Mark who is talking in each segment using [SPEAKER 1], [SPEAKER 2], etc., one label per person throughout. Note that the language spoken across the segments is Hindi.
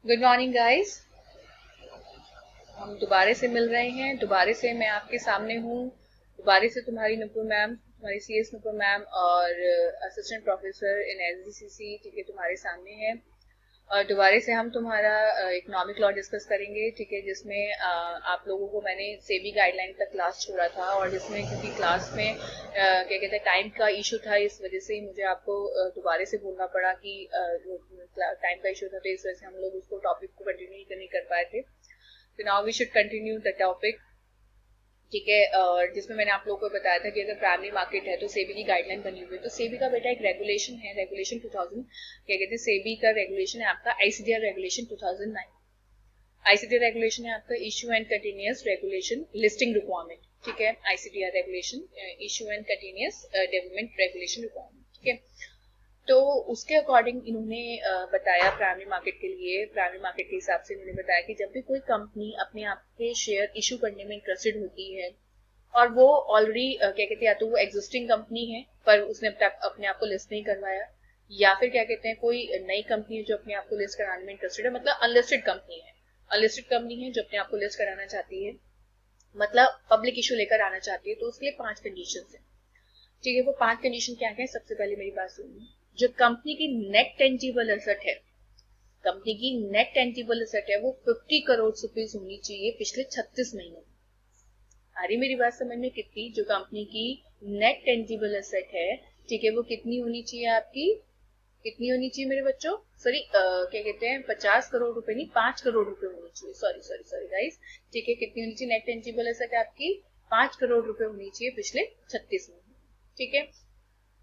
[SPEAKER 1] Good morning guys. हम दोबारा से मिल रहे हैं। दोबारा से मैं आपके सामने हूँ। दोबारा से तुम्हारी नुपुर मैम, तुम्हारी सीएस नुपुर मैम और असिस्टेंट प्रोफेसर इन एसजीसीसी, ठीक है, तुम्हारे सामने है। और दोबारा से हम तुम्हारा इकोनॉमिक लॉ डिस्कस करेंगे, ठीक है, जिसमें आप लोगों को मैंने सेबी गाइडलाइन तक क्लास छोड़ा था, और जिसमें क्योंकि क्लास में क्या कहते हैं टाइम का इशू था, इस वजह से ही मुझे आपको दोबारा से बोलना पड़ा कि टाइम का इशू था, तो इस वजह से हम लोग उसको टॉपिक को कंटिन्यू नहीं कर पाए थे। तो now we should continue the topic, ठीक है। और जिसमें मैंने आप लोगों को बताया था कि अगर प्राइमरी मार्केट है तो सेबी की गाइडलाइन बनी हुई है। तो सेबी का बेटा एक रेगुलेशन है, रेगुलेशन 2000, क्या कहते हैं, सेबी का रेगुलेशन है आपका आईसीडीआर रेगुलेशन 2009। आईसीडीआर रेगुलेशन है आपका issue and continuous regulation listing requirement, ठीक है। ICDR regulation issue and continuous development regulation requirement, ठीक है। तो उसके अकॉर्डिंग इन्होंने बताया प्राइमरी मार्केट के लिए, प्राइमरी मार्केट के हिसाब से इन्होंने बताया कि जब भी कोई कंपनी अपने आप के शेयर इशू करने में इंटरेस्टेड होती है और वो ऑलरेडी क्या कहते हैं, या तो वो एग्जिस्टिंग कंपनी है पर उसने अपने आप को लिस्ट नहीं करवाया, या फिर क्या कहते हैं कोई नई कंपनी है जो अपने आप को लिस्ट कराने में इंटरेस्टेड है, मतलब अनलिस्टेड कंपनी है, अनलिस्टेड कंपनी है जो अपने आप को लिस्ट कराना चाहती है, मतलब पब्लिक इशू लेकर आना चाहती है, तो उसके लिए 5 कंडीशन है, ठीक है। वो 5 कंडीशन क्या है? सबसे पहले मेरी बात सुनिए। जो कंपनी की नेट टेंजिबल एसेट है, कंपनी की नेट टेंजिबल एसेट है, वो 50 करोड़ रुपीज होनी चाहिए पिछले 36 महीनों में। आ रही मेरी बात समझ में? कितनी? जो कंपनी की नेट टेंजिबल एसेट है, ठीक है, वो कितनी होनी चाहिए आपकी? कितनी होनी चाहिए मेरे बच्चों? सॉरी, क्या कहते हैं, 50 करोड़ रुपए नहीं, 5 करोड़ रुपए होनी चाहिए। सॉरी सॉरी सॉरी गाइस, ठीक है। कितनी होनी चाहिए नेट टेंजिबल एसेट आपकी? 5 करोड़ रुपए होनी चाहिए पिछले 36 महीने, ठीक है।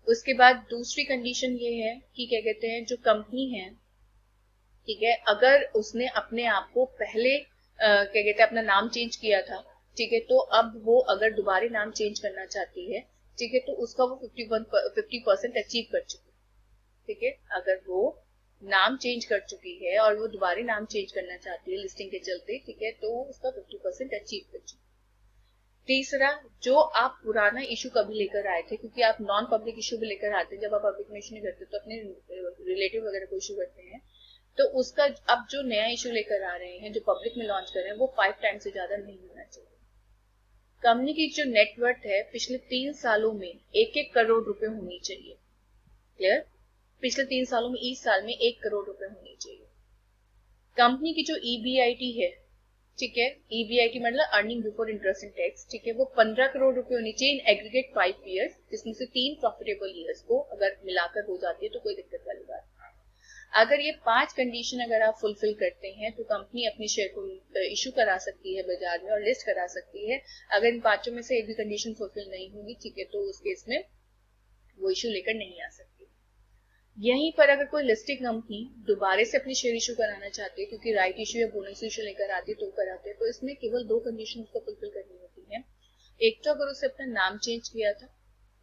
[SPEAKER 1] उसके बाद दूसरी कंडीशन ये है कि क्या कहते हैं, जो कंपनी है, ठीक है, अगर उसने अपने आप को पहले क्या कहते हैं अपना नाम चेंज किया था, ठीक है, तो अब वो अगर दोबारा नाम चेंज करना चाहती है, ठीक है, तो उसका वो 50% अचीव कर चुकी है, ठीक है। अगर वो नाम चेंज कर चुकी है और वो दोबारा नाम चेंज करना चाहती है लिस्टिंग के चलते, ठीक है, तो उसका 50% अचीव कर चुकी है। तीसरा, जो आप पुराना इशू कभी लेकर आए थे, क्योंकि आप नॉन पब्लिक इशू भी लेकर आते हैं, जब आप पब्लिक में इशू नहीं करते तो अपने रिलेटिव वगैरह को इशू करते हैं, तो उसका अब जो नया इशू लेकर आ रहे हैं, जो पब्लिक में लॉन्च कर रहे हैं, वो 5 टाइम से ज्यादा नहीं होना चाहिए। कंपनी की जो नेटवर्थ है पिछले 3 सालों में 1-1 करोड़ रुपए होनी चाहिए। क्लियर? पिछले 3 सालों में, इस साल में 1 करोड़ रुपए होनी चाहिए। कंपनी की जो ईबीआईटी है, ठीक है, ईबीआईटी मतलब earning before interest and tax, ठीक है, वो 15 करोड़ रुपए होनी चाहिए इन एग्रीगेट 5 ईयर्स, जिसमें से 3 प्रॉफिटेबल ईयर्स को अगर मिलाकर हो जाती है तो कोई दिक्कत वाली बात नहीं। अगर ये 5 कंडीशन अगर आप फुलफिल करते हैं तो कंपनी अपनी शेयर को इशू करा सकती है बाजार में और लिस्ट करा सकती है। अगर इन पांचों में से एक भी कंडीशन फुलफिल नहीं होगी, ठीक है, तो उस केस में वो इशू लेकर नहीं आ सकती। यहीं पर अगर कोई लिस्टेड कंपनी दोबारा से अपनी शेयर इशू कराना चाहती है, क्योंकि राइट इशू या बोनस इशू लेकर आती है तो कराते हैं, तो इसमें केवल 2 कंडीशन को फुलफिल करनी होती है। एक तो अगर उसने अपना नाम चेंज किया था,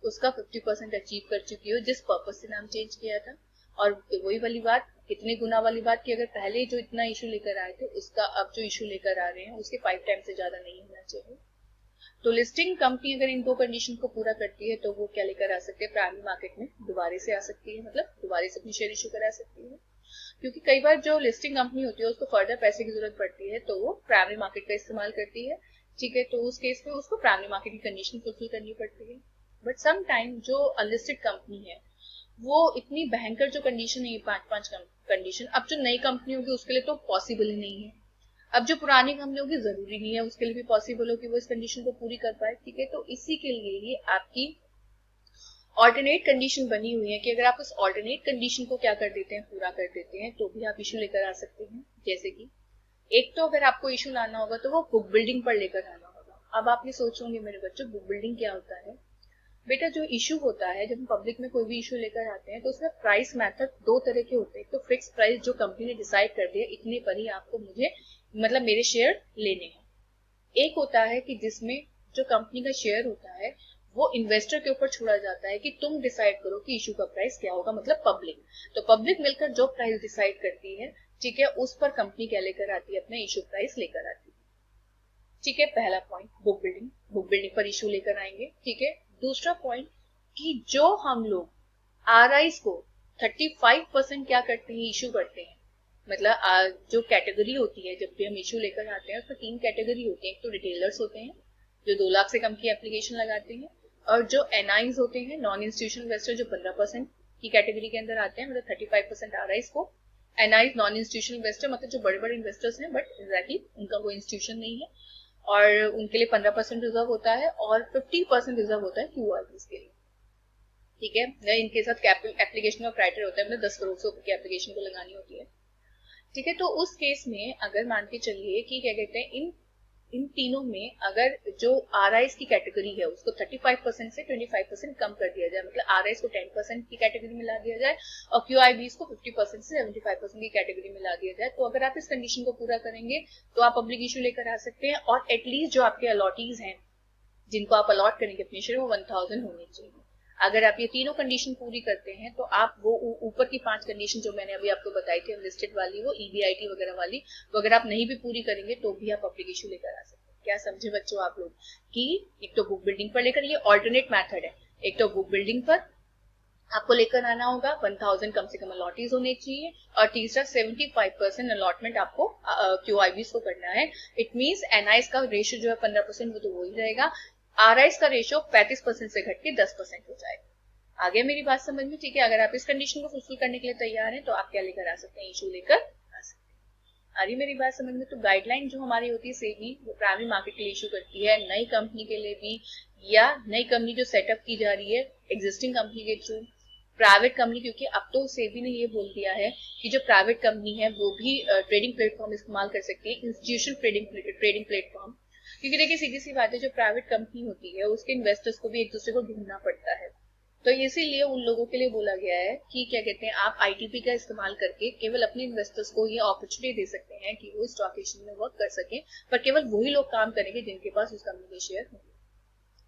[SPEAKER 1] उसका 50% अचीव कर चुकी हो जिस पर्पज से नाम चेंज किया था, और वही वाली बात, कितने गुना वाली बात कि अगर पहले जो इतना इशू लेकर आए थे उसका अब जो इशू लेकर आ रहे हैं उसके 5 टाइम से ज्यादा नहीं होना चाहिए। तो लिस्टिंग कंपनी अगर इन 2 कंडीशन को पूरा करती है तो वो क्या लेकर आ सकते हैं? प्राइमरी मार्केट में दोबारा से आ सकती है, मतलब दोबारा से अपनी शेयर इशू करा सकती है। क्योंकि कई बार जो लिस्टिंग कंपनी होती है उसको फर्दर पैसे की जरूरत पड़ती है तो वो प्राइमरी मार्केट का इस्तेमाल करती है, ठीक है, तो उस केस में उसको प्राइमरी मार्केट की कंडीशन फुलफिल करनी पड़ती है। बट सम टाइम जो अनलिस्टेड कंपनी है वो इतनी भयंकर जो कंडीशन है, 5-5 कंडीशन, अब जो नई कंपनी होगी उसके लिए तो पॉसिबल ही नहीं है। अब जो पुरानी कंपनी होगी जरूरी नहीं है उसके लिए भी पॉसिबल हो कि वो इस कंडीशन को पूरी कर पाए, ठीक है। तो इसी के लिए ये आपकी ऑल्टरनेट कंडीशन बनी हुई है कि अगर आप उस ऑल्टरनेट कंडीशन को क्या कर देते हैं, पूरा कर देते हैं, तो भी आप इशू लेकर आ सकते हैं। जैसे कि एक तो अगर आपको इशू लाना होगा तो वो बुक बिल्डिंग पर लेकर आना होगा। अब आप ये सोचोगे मेरे बच्चों, बुक बिल्डिंग क्या होता है? बेटा, जो इशू होता है, जब हम पब्लिक में कोई भी इशू लेकर आते हैं तो उसमें प्राइस मेथड 2 तरह के होते हैं। एक तो फिक्स प्राइस जो कंपनी ने डिसाइड कर दिया, इतने पर ही आपको मुझे मतलब मेरे शेयर लेने हैं। एक होता है कि जिसमें जो कंपनी का शेयर होता है वो इन्वेस्टर के ऊपर छोड़ा जाता है कि तुम डिसाइड करो कि इशू का प्राइस क्या होगा, मतलब पब्लिक। तो पब्लिक मिलकर जो प्राइस डिसाइड करती है, ठीक है, उस पर कंपनी क्या लेकर आती है? अपना इशू प्राइस लेकर आती है, ठीक है। पहला point book building, book building पर इशू लेकर आएंगे, ठीक है। दूसरा पॉइंट कि जो हम लोग आरआईज को 35% क्या करते हैं, इशू करते हैं, मतलब जो कैटेगरी होती है, जब भी हम इशू लेकर आते हैं उसमें 3 कैटेगरी होती है। एक तो रिटेलर्स होते हैं जो 2 लाख से कम की एप्लीकेशन लगाते हैं, और जो एनआईज होते हैं, नॉन इंस्टीट्यूशनल इन्वेस्टर, जो 15% की कैटेगरी के अंदर आते हैं, मतलब 35% आ रहा है इसको। एनआईज नॉन इंस्टीट्यूशनल इन्वेस्टर मतलब जो बड़े बड़े इन्वेस्टर्स हैं बट एग्जैक्टली उनका कोई इंस्टीट्यूशन नहीं है, और उनके लिए 15% रिजर्व होता है और 50% रिजर्व होता है क्यूआरपीज के लिए। ठीक है, इनके साथ एप्लीकेशन का क्राइटेरिया होता है, मतलब 10 करोड़ से ऊपर की एप्लीकेशन को लगानी होती है। ठीक है, तो उस केस में अगर मान के चलिए कि क्या कहते हैं, इन तीनों में अगर जो आरआईएस की कैटेगरी है उसको 35% से 25% कम कर दिया जाए, मतलब आरआईएस को 10% की कैटेगरी में ला दिया जाए और क्यूआईबीज को 50% से 75% की कैटेगरी में ला दिया जाए, तो अगर आप इस कंडीशन को पूरा करेंगे तो आप पब्लिक इशू लेकर आ सकते हैं, और एटलीस्ट जो आपके अलॉटीज हैं जिनको आप अलॉट करेंगे अपने शेयर, वो 1000 होने चाहिए। अगर आप ये तीनों कंडीशन पूरी करते हैं तो आप वो ऊपर की 5 कंडीशन जो मैंने अभी आपको बताई थी अनलिस्टेड वाली, वो ईबीआईटी वगैरह वाली, वो अगर आप नहीं भी पूरी करेंगे तो भी आप पब्लिक इशू लेकर आ सकते हैं। क्या समझे बच्चों आप लोग, कि एक तो बुक बिल्डिंग पर लेकर, ये ऑल्टरनेट मैथड है, एक तो बुक बिल्डिंग पर आपको लेकर आना होगा, 1000 कम से कम अलॉटीज होने चाहिए, और तीसरा 75% अलॉटमेंट आपको क्यूआईबीज को करना है। इट मीन्स एनआईएस का रेशियो जो है 15%, वो तो वही रहेगा, आरआईएस का रेशियो 35% से घट के 10% हो जाएगा। आगे मेरी बात समझ में? ठीक है, अगर आप इस कंडीशन को फुलफिल करने के लिए तैयार हैं तो आप क्या लेकर आ सकते हैं, इशू लेकर आ सकते हैं। आ रही मेरी बात समझ में? तो गाइडलाइन जो हमारी होती है सेबी, वो प्राइमरी मार्केट के लिए इशू करती है, नई कंपनी के लिए भी, या नई कंपनी जो सेटअप की जा रही है एग्जिस्टिंग कंपनी के थ्रू, प्राइवेट कंपनी, क्योंकि अब तो सेबी ने ये बोल दिया है कि जो प्राइवेट कंपनी है वो भी ट्रेडिंग प्लेटफॉर्म इस्तेमाल कर सकती है, इंस्टीट्यूशन ट्रेडिंग प्लेटफॉर्म। क्योंकि देखिए सीधी सी बात है, जो प्राइवेट कंपनी होती है उसके इन्वेस्टर्स को भी एक दूसरे को ढूंढना पड़ता है, तो इसीलिए उन लोगों के लिए बोला गया है कि क्या कहते हैं, आप आईटीपी का इस्तेमाल करके केवल अपने इन्वेस्टर्स को ये अपॉर्चुनिटी दे सकते हैं कि वो स्टॉक एक्सचेंज में वर्क कर सके, पर केवल वही लोग काम करेंगे जिनके पास उस कंपनी के शेयर होंगे,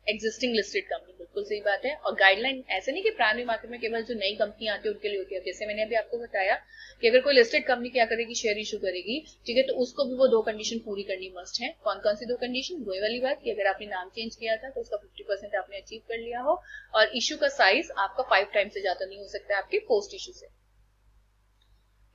[SPEAKER 1] एग्जिस्टिंग लिस्टेड कंपनी। बिल्कुल सही बात है। और गाइडलाइन ऐसे नहीं कि प्राइमरी मार्केट में केवल जो नई कंपनी आती है उनके लिए होती है, जैसे मैंने अभी आपको बताया कि अगर कोई लिस्टेड कंपनी क्या करेगी, शेयर इशू करेगी, ठीक है, तो उसको भी वो 2 कंडीशन पूरी करनी मस्ट है। कौन कौन सी 2 कंडीशन? वही वाली बात कि अगर आपने नाम चेंज किया था तो उसका 50% आपने अचीव कर लिया हो, और इशू का साइज आपका 5 टाइम से ज्यादा नहीं हो सकता है आपके पोस्ट इशू से।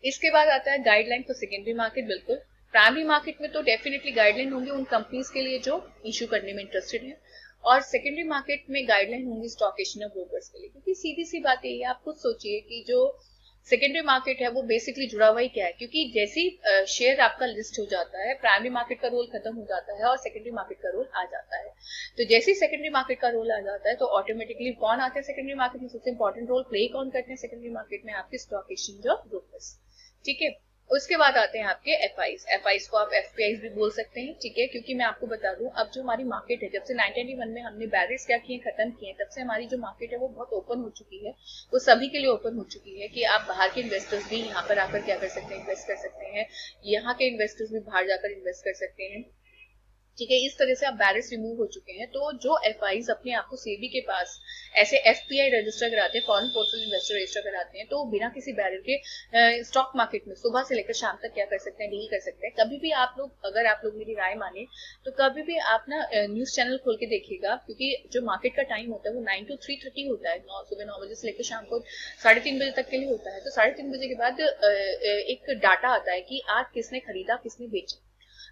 [SPEAKER 1] इसके बाद आता है गाइडलाइन फॉर सेकेंडरी मार्केट। बिल्कुल, प्राइमरी मार्केट में तो डेफिनेटली गाइडलाइन होंगी उन कंपनीज के लिए जो इशू करने में इंटरेस्टेड है, और सेकेंडरी मार्केट में गाइडलाइन होंगी स्टॉक एक्सचेंज ब्रोकर्स के लिए। क्योंकि सीधी सी बात यही है, आप खुद सोचिए कि जो सेकेंडरी मार्केट है वो बेसिकली जुड़ा हुआ ही क्या है, क्योंकि जैसी शेयर आपका लिस्ट हो जाता है, प्राइमरी मार्केट का रोल खत्म हो जाता है और सेकेंडरी मार्केट का रोल आ जाता है। तो जैसे ही सेकेंडरी मार्केट का रोल आ जाता है तो ऑटोमेटिकली कौन आते हैं सेकेंडरी मार्केट में, सबसे इंपॉर्टेंट रोल प्ले कौन करते हैं सेकेंडरी मार्केट में? आपके स्टॉक एक्सचेंज और ब्रोकर्स। ठीक है, उसके बाद आते हैं आपके एफआईज को आप एफपीआईज भी बोल सकते हैं। ठीक है, क्योंकि मैं आपको बता दूं, अब जो हमारी मार्केट है, जब से 1991 में हमने बैरियर्स क्या किए, खत्म किए, तब से हमारी जो मार्केट है वो बहुत ओपन हो चुकी है, वो सभी के लिए ओपन हो चुकी है कि आप बाहर के इन्वेस्टर्स भी यहाँ पर आकर क्या कर सकते हैं, इन्वेस्ट कर सकते हैं, यहाँ के इन्वेस्टर्स भी बाहर जाकर इन्वेस्ट कर सकते हैं। ठीक है, इस तरह से अब बैरियर्स रिमूव हो चुके हैं। तो जो एफआईज अपने आप को सेबी के पास ऐसे एफपीआई रजिस्टर कराते हैं, फॉरेन पोर्टल इन्वेस्टर रजिस्टर कराते हैं, तो बिना किसी बैरियर के स्टॉक मार्केट में सुबह से लेकर शाम तक क्या कर सकते हैं, डील कर सकते हैं। कभी भी आप लोग, अगर आप लोग मेरी राय माने, तो कभी भी आप ना न्यूज चैनल खोल के देखिएगा, क्योंकि जो मार्केट का टाइम होता है वो 9 to 3:30 होता है, सुबह 9 बजे से लेकर शाम को 3:30 बजे तक के लिए होता है। तो 3:30 बजे के बाद एक डाटा आता है कि आज किसने खरीदा, किसने बेचा।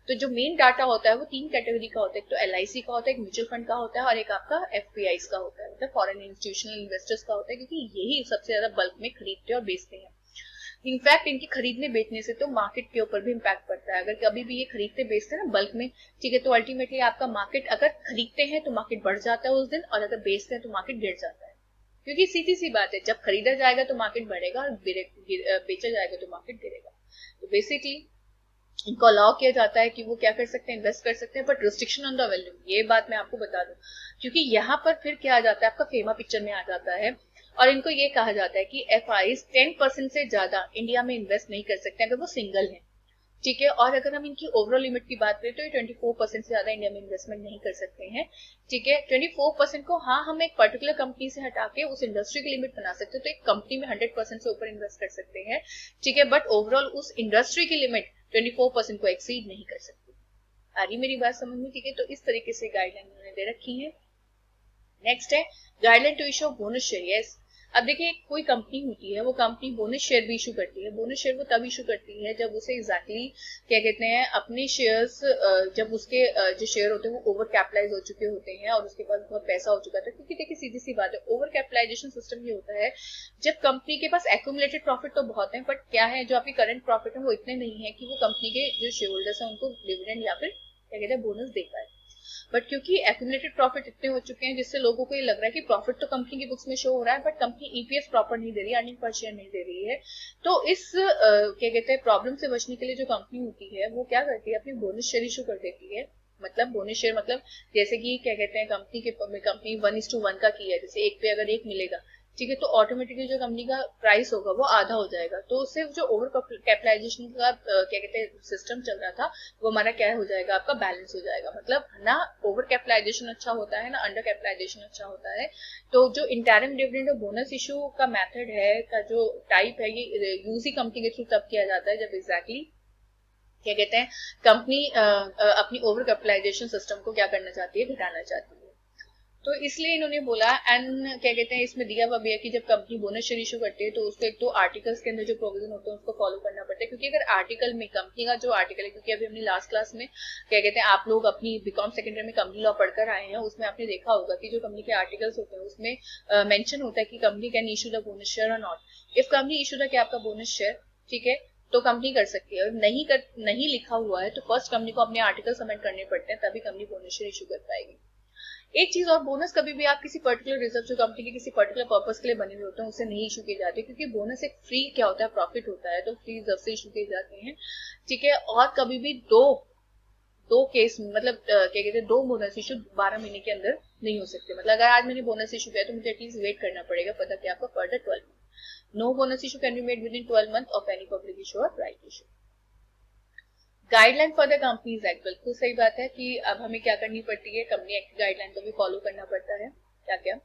[SPEAKER 1] तो जो मेन डाटा होता है वो 3 कैटेगरी का होता है, एक तो एलआईसी का होता है, एक म्यूचुअल फंड का होता है, और एक आपका एफपीआई का होता है, मतलब फॉरेन इंस्टीट्यूशनल इन्वेस्टर्स का होता है, क्योंकि यही सबसे ज्यादा बल्क में खरीदते और बेचते हैं। इनफैक्ट इनके खरीदने बेचने से तो मार्केट के ऊपर भी इम्पैक्ट पड़ता है। अगर कभी भी ये खरीदते बेचते हैं ना बल्क में, ठीक है, तो अल्टीमेटली आपका मार्केट, अगर खरीदते हैं तो मार्केट बढ़ जाता है उस दिन, और अगर बेचते हैं तो मार्केट गिर जाता है। क्योंकि सीधी सी बात है, जब खरीदा जाएगा तो मार्केट बढ़ेगा और बेचा जाएगा तो मार्केट गिरेगा। तो बेसिकली इनको अलाउ किया जाता है कि वो क्या कर सकते हैं, इन्वेस्ट कर सकते हैं, but restriction on the value, ये बात मैं आपको बता दूं, क्योंकि यहाँ पर फिर क्या आ जाता है, आपका फेमा पिक्चर में आ जाता है, और इनको ये कहा जाता है कि एफआईज 10% से ज्यादा इंडिया में इन्वेस्ट नहीं कर सकते अगर वो सिंगल है। ठीक है, और अगर हम इनकी ओवरऑल लिमिट की बात करें तो ये 24% से ज्यादा इंडिया में इन्वेस्टमेंट नहीं कर सकते हैं। ठीक है, 24% को हाँ हम एक पर्टिकुलर कंपनी से हटा के उस इंडस्ट्री की लिमिट बना सकते हैं, तो एक कंपनी में 100% से ऊपर इन्वेस्ट कर सकते हैं। ठीक है, बट ओवरऑल उस इंडस्ट्री की लिमिट 24% को एक्सीड नहीं कर सकती। आ रही मेरी बात समझ में? ठीक है, तो इस तरीके से गाइडलाइन उन्होंने दे रखी है। नेक्स्ट है guideline to issue bonus share. अब देखिए कोई कंपनी होती है, वो कंपनी बोनस शेयर भी इशू करती है। बोनस शेयर वो तब इशू करती है जब उसे एग्जैक्टली क्या कहते हैं, अपने शेयर्स जब उसके जो शेयर होते हैं वो ओवर कैपिटलाइज हो चुके होते हैं और उसके पास बहुत पैसा हो चुका था। क्योंकि देखिए सीधी सी बात है, ओवर कैपिटलाइजेशन सिस्टम ये होता है जब कंपनी के पास एक्यूमुलेटेड प्रॉफिट तो बहुत है, बट क्या है जो आपकी करंट प्रॉफिट है वो इतने नहीं है कि वो कंपनी के जो शेयर होल्डर्स है उनको डिविडेंड या फिर क्या कहते हैं बोनस दे पाए। बट क्योंकि एक्यूमुलेटेड प्रॉफिट इतने हो चुके हैं जिससे लोगों को ये लग रहा है कि प्रॉफिट तो कंपनी की बुक्स में शो हो रहा है बट कंपनी ईपीएस प्रॉपर नहीं दे रही है, अर्निंग पर शेयर नहीं दे रही है। तो इस क्या कहते हैं प्रॉब्लम से बचने के लिए जो कंपनी होती है वो क्या करती है, अपनी बोनस शेयर इशू कर देती है। मतलब बोनस शेयर मतलब जैसे कि क्या कहते हैं कंपनी 1:1 का की है, जैसे एक पे अगर एक मिलेगा, ठीक है, तो ऑटोमेटिकली जो कंपनी का प्राइस होगा वो आधा हो जाएगा। तो उससे जो ओवर कैपिटलाइजेशन का क्या कहते हैं सिस्टम चल रहा था वो हमारा क्या हो जाएगा, आपका बैलेंस हो जाएगा। मतलब ना ओवर कैपिटलाइजेशन अच्छा होता है ना अंडर कैपिटलाइजेशन अच्छा होता है। तो जो इंटरिम डिविडेंड और बोनस इशू का मेथड है, का जो टाइप है, ये यूज ही कंपनी के थ्रू तब किया जाता है जब एग्जैक्टली क्या कहते हैं कंपनी अपनी ओवर कैपिटलाइजेशन सिस्टम को क्या करना चाहती है, घटाना चाहती है। तो इसलिए इन्होंने बोला, एंड क्या कहते हैं इसमें दिया हुआ भी है कि जब कंपनी बोनस शेयर इशू करती है तो उसको एक तो आर्टिकल्स के अंदर जो प्रोविजन होते हैं उसको फॉलो करना पड़ता है। क्योंकि अगर आर्टिकल में कंपनी का जो आर्टिकल है, क्योंकि अभी हमने लास्ट क्लास में क्या कहते हैं आप लोग अपनी बीकॉम सेकेंड ईयर में कंपनी लॉ पढ़कर आए हैं, उसमें आपने देखा होगा कि जो कंपनी के आर्टिकल्स होते हैं उसमें मेंशन होता है कि company can issue the bonus share और not. If company issue the क्या आपका बोनस शेयर, ठीक है, तो कंपनी कर सकती है। और नहीं लिखा हुआ है तो फर्स्ट कंपनी को अपने आर्टिकल सबमिट करने पड़ते हैं, तभी कंपनी बोनस शेयर इशू कर पाएगी। एक चीज और, बोनस कभी भी आप किसी पर्टिकुलर रिजर्व जो कंपनी के किसी पर्टिकुलर पर्पस के लिए बने हुए होते हैं उससे नहीं इशू किए जाते, क्योंकि बोनस एक फ्री क्या होता है, प्रॉफिट होता है, तो फ्री रिजर्व से इशू किए जाते हैं, ठीक है। और कभी भी दो केस मतलब क्या कहते हैं 2 बोनस इशू 12 महीने के अंदर नहीं हो सकते। मतलब अगर आज मैंने बोनस इशू किया तो मुझे एटलीस्ट वेट करना पड़ेगा फॉर द आपका further 12 month. No bonus issue can be made within 12 month of any public issue और right issue. Guideline for the companies act, बिल्कुल सही बात है कि अब हमें क्या करनी पड़ती है, कंपनी एक्ट गाइडलाइन को भी फॉलो करना पड़ता है। क्या क्या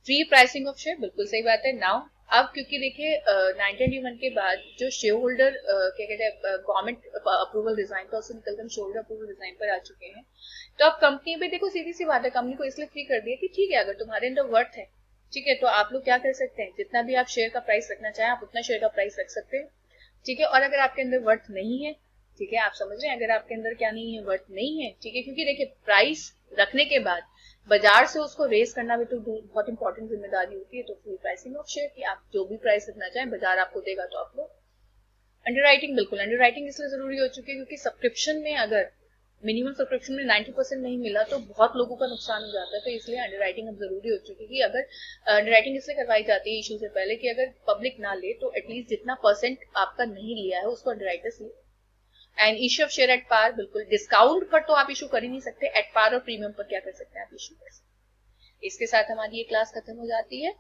[SPEAKER 1] फ्री प्राइसिंग ऑफ शेयर, बिल्कुल सही बात है। नाउ अब क्योंकि देखिए 1991 के बाद जो शेयर होल्डर क्या कहते हैं गवर्नमेंट अप्रूवल डिजाइन पर उससे निकलकर शेयर होल्डर अप्रूवल डिजाइन पर आ चुके हैं, तो अब कंपनी भी देखो सीधी सी बात है, कंपनी को इसलिए फ्री कर दिया कि ठीक है अगर तुम्हारे अंदर वर्थ है, ठीक है, तो आप लोग क्या कर सकते हैं, जितना भी आप शेयर का प्राइस रखना चाहें आप उतना शेयर का प्राइस रख सकते हैं, ठीक है। और अगर आपके अंदर वर्थ नहीं है, ठीक है, आप समझ रहे हैं, अगर आपके अंदर क्या नहीं है, वर्थ नहीं है, ठीक है, क्योंकि देखिए प्राइस रखने के बाद बाजार से उसको रेस करना भी तो बहुत इंपॉर्टेंट जिम्मेदारी होती है। तो फ्री प्राइसिंग ऑफ शेयर की आप जो भी प्राइस रखना चाहें बाजार आपको देगा तो आप लोग। अंडरराइटिंग, बिल्कुल अंडरराइटिंग इसलिए जरूरी हो चुकी है क्योंकि सब्सक्रिप्शन में अगर मिनिमम सब्सक्रिप्शन में 90% नहीं मिला तो बहुत लोगों का नुकसान हो जाता है। तो इसलिए अंडरराइटिंग अब जरूरी हो चुकी है कि अगर अंडरराइटिंग इसलिए करवाई जाती है इशू से पहले कि अगर पब्लिक ना ले तो एटलीस्ट जितना परसेंट आपका नहीं लिया है उसको अंडरराइटर्स ले। And issue of share at par, बिल्कुल डिस्काउंट पर तो आप इशू कर ही नहीं सकते, एट पार और प्रीमियम पर क्या कर सकते हैं आप इशू कर सकते हैं। इसके साथ हमारी ये क्लास खत्म हो जाती है,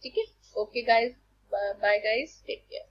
[SPEAKER 1] ठीक है। Okay guys, bye guys, take care.